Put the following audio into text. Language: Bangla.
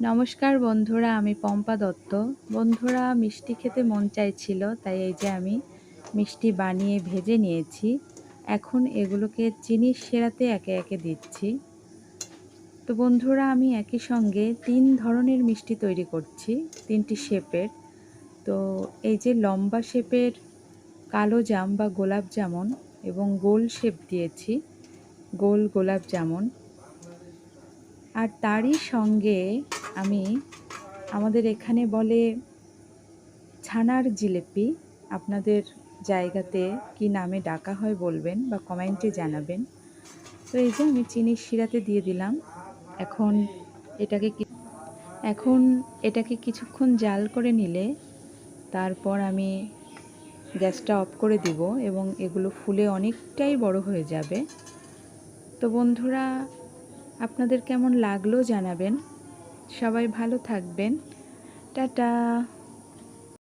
নমস্কার বন্ধুরা, আমি পম্পা দত্ত। বন্ধুরা, মিষ্টি খেতে মন চাইছিল, তাই এই যে আমি মিষ্টি বানিয়ে ভেজে নিয়েছি। এখন এগুলোকে চিনির শিরাতে একে একে দিচ্ছি। তো বন্ধুরা, আমি একই সঙ্গে ৩ ধরনের মিষ্টি তৈরি করছি, ৩টি শেপের। তো এই যে লম্বা শেপের কালো জাম বা গোলাপ জামুন এবং গোল শেপ দিয়েছি, গোল গোলাপ জামুন। আর তারই সঙ্গে আমি, আমাদের এখানে বলে ছানার জিলিপি, আপনাদের জায়গাতে কি নামে ডাকা হয় বলবেন বা কমেন্টে জানাবেন। তো এই যে আমি চিনির শিরাতে দিয়ে দিলাম। এখন এটাকে এখন এটাকে কিছুক্ষণ জাল করে নিলে তারপর আমি গ্যাসটা অফ করে দিব এবং এগুলো ফুলে অনেকটাই বড় হয়ে যাবে। তো বন্ধুরা, আপনাদের কেমন লাগলো জানাবেন। সবাই ভালো থাকবেন। টাটা।